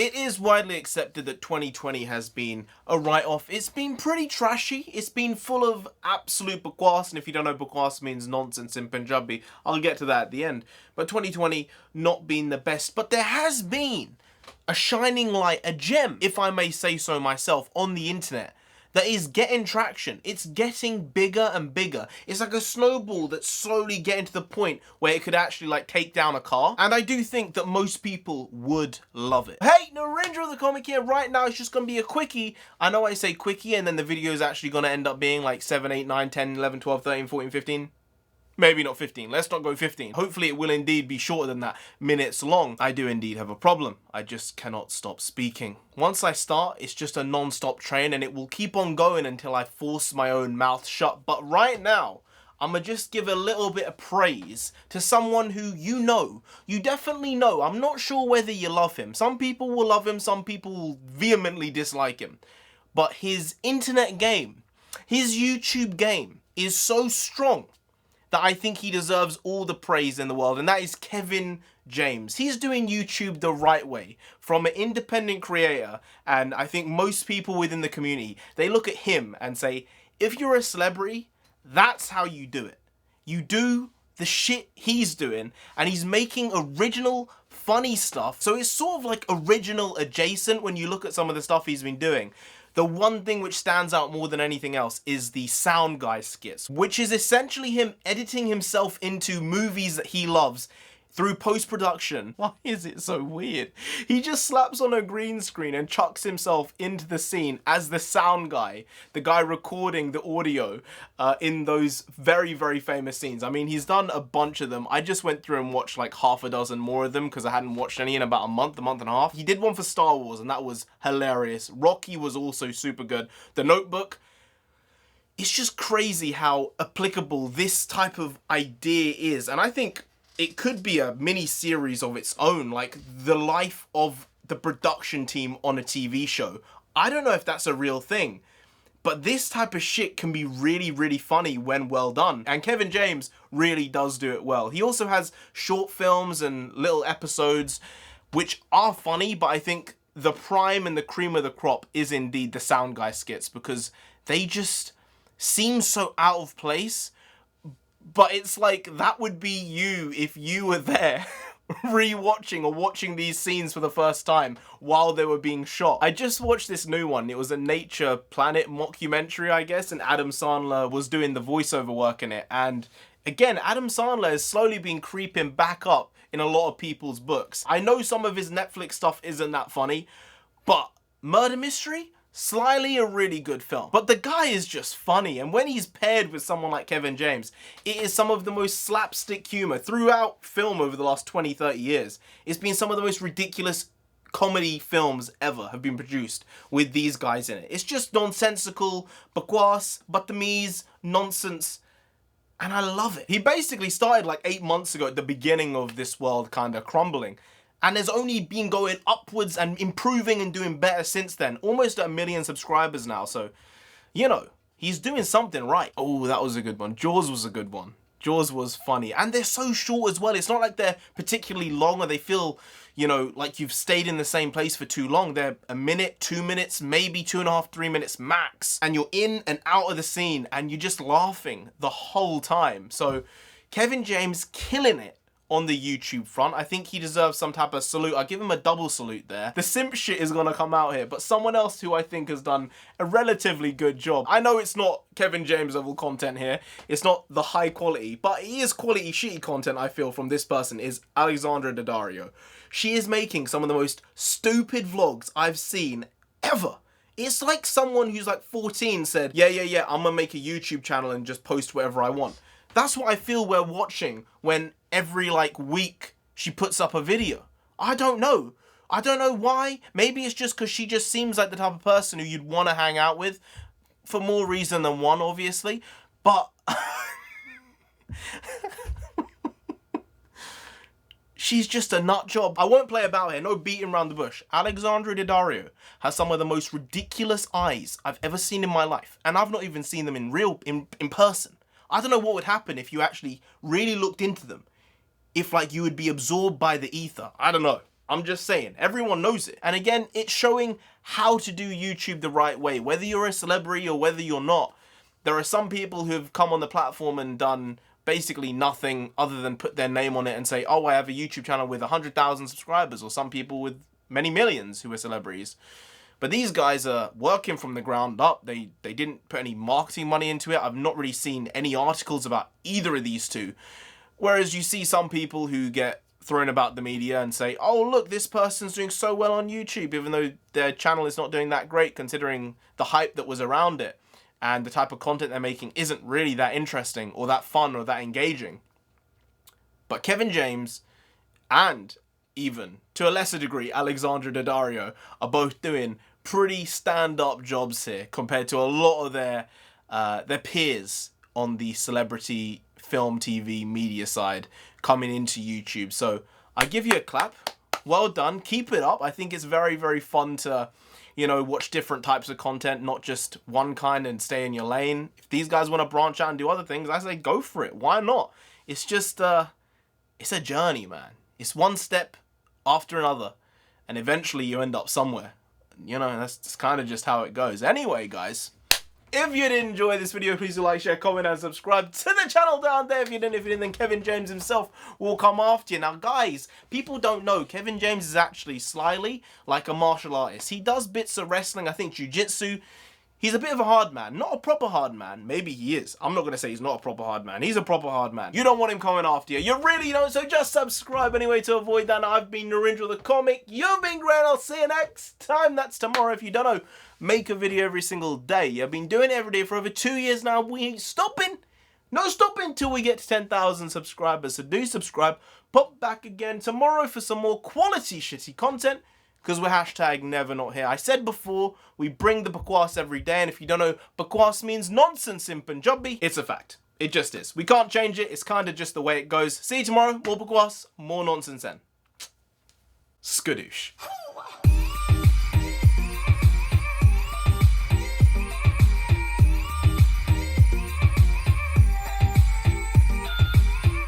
It is widely accepted that 2020 has been a write-off. It's been pretty trashy. It's been full of absolute bakwas, and if you don't know, bakwas means nonsense in Punjabi. I'll get to that at the end. But 2020 not been the best, but there has been a shining light, a gem, if I may say so myself, on the internet that is getting traction. It's getting bigger and bigger. It's like a snowball that's slowly getting to the point where it could actually like take down a car. And I do think that most people would love it. Hey, NarendraTheComic here. Right now, it's just gonna be a quickie. I know I say quickie and then the video is actually gonna end up being like 7, 8, 9, 10, 11, 12, 13, 14, 15. Maybe not 15. Let's not go 15. Hopefully it will indeed be shorter than that, minutes long. I do indeed have a problem. I just cannot stop speaking. Once I start, it's just a non-stop train and it will keep on going until I force my own mouth shut. But right now, I'ma just give a little bit of praise to someone who you definitely know. I'm not sure whether you love him. Some people will love him, some people will vehemently dislike him. But his internet game, his YouTube game is so strong that I think he deserves all the praise in the world, and that is Kevin James. He's doing YouTube the right way, from an independent creator, and I think most people within the community, they look at him and say, if you're a celebrity, that's how you do it. You do the shit he's doing, and he's making original, funny stuff, so it's sort of like original adjacent when you look at some of the stuff he's been doing. The one thing which stands out more than anything else is the sound guy skits, which is essentially him editing himself into movies that he loves through post-production. Why is it so weird? He just slaps on a green screen and chucks himself into the scene as the sound guy, the guy recording the audio in those very, very famous scenes. I mean, he's done a bunch of them. I just went through and watched like half a dozen more of them because I hadn't watched any in about a month and a half. He did one for Star Wars and that was hilarious. Rocky was also super good. The Notebook, it's just crazy how applicable this type of idea is. And I think it could be a mini series of its own, like the life of the production team on a TV show. I don't know if that's a real thing, but this type of shit can be really, really funny when well done. And Kevin James really does do it well. He also has short films and little episodes which are funny, but I think the prime and the cream of the crop is indeed the sound guy skits because they just seem so out of place. But it's like, that would be you if you were there re-watching or watching these scenes for the first time while they were being shot. I just watched this new one. It was a Nature Planet mockumentary, I guess, and Adam Sandler was doing the voiceover work in it. And again, Adam Sandler has slowly been creeping back up in a lot of people's books. I know some of his Netflix stuff isn't that funny, but Murder Mystery? Slyly a really good film. But the guy is just funny, and when he's paired with someone like Kevin James, it is some of the most slapstick humor throughout film over the last 20, 30 years. It's been some of the most ridiculous comedy films ever have been produced with these guys in it. It's just nonsensical, bakwas, batameez, nonsense, and I love it. He basically started like 8 months ago at the beginning of this world kind of crumbling. And has only been going upwards and improving and doing better since then. Almost at 1 million subscribers now, so, you know, he's doing something right. Oh, that was a good one. Jaws was a good one. Jaws was funny. And they're so short as well. It's not like they're particularly long or they feel, you know, like you've stayed in the same place for too long. They're a minute, 2 minutes, maybe 2.5, 3 minutes max. And you're in and out of the scene and you're just laughing the whole time. So, Kevin James killing it on the YouTube front. I think he deserves some type of salute. I give him a double salute there. The simp shit is gonna come out here, but someone else who I think has done a relatively good job. I know it's not Kevin James level content here. It's not the high quality, but it is quality shitty content I feel from this person is Alexandra Daddario. She is making some of the most stupid vlogs I've seen ever. It's like someone who's like 14 said, yeah, I'm gonna make a YouTube channel and just post whatever I want. That's what I feel we're watching when every like week she puts up a video. I don't know. I don't know why. Maybe it's just because she just seems like the type of person who you'd want to hang out with for more reason than one, obviously. But she's just a nut job. I won't play about here. No beating around the bush. Alexandra Daddario has some of the most ridiculous eyes I've ever seen in my life. And I've not even seen them in person. I don't know what would happen if you actually really looked into them. If like you would be absorbed by the ether. I don't know. I'm just saying, everyone knows it. And again, it's showing how to do YouTube the right way, whether you're a celebrity or whether you're not. There are some people who've come on the platform and done basically nothing other than put their name on it and say, oh, I have a YouTube channel with 100,000 subscribers, or some people with many millions who are celebrities. But these guys are working from the ground up. They didn't put any marketing money into it. I've not really seen any articles about either of these two. Whereas you see some people who get thrown about the media and say, oh, look, this person's doing so well on YouTube, even though their channel is not doing that great considering the hype that was around it. And the type of content they're making isn't really that interesting or that fun or that engaging. But Kevin James and even, to a lesser degree, Alexandra Daddario are both doing pretty stand-up jobs here compared to a lot of their peers on the celebrity film, TV, media side coming into YouTube. So I give you a clap. Well done. Keep it up. I think it's very, very fun to, you know, watch different types of content, not just one kind, and stay in your lane. If these guys want to branch out and do other things, I say go for it. Why not? It's just, it's a journey, man. It's one step after another, and eventually you end up somewhere. You know, that's kind of just how it goes. Anyway, guys, if you did enjoy this video, please do like, share, comment, and subscribe to the channel down there. If you didn't, then Kevin James himself will come after you. Now, guys, people don't know, Kevin James is actually slyly like a martial artist. He does bits of wrestling, I think jiu-jitsu. He's a bit of a hard man. Not a proper hard man. Maybe he is. I'm not going to say he's not a proper hard man. He's a proper hard man. You don't want him coming after you. You really don't, so just subscribe anyway to avoid that. Now, I've been NarendraTheComic. You've been great. I'll see you next time. That's tomorrow. If you don't know, make a video every single day. I've been doing it every day for over 2 years now. We ain't stopping. No stopping till we get to 10,000 subscribers. So do subscribe. Pop back again tomorrow for some more quality shitty content, because we're hashtag never not here. I said before, we bring the bakwas every day, and if you don't know, bakwas means nonsense in Punjabi. It's a fact. It just is. We can't change it. It's kind of just the way it goes. See you tomorrow. More bakwas, more nonsense then. Skadoosh.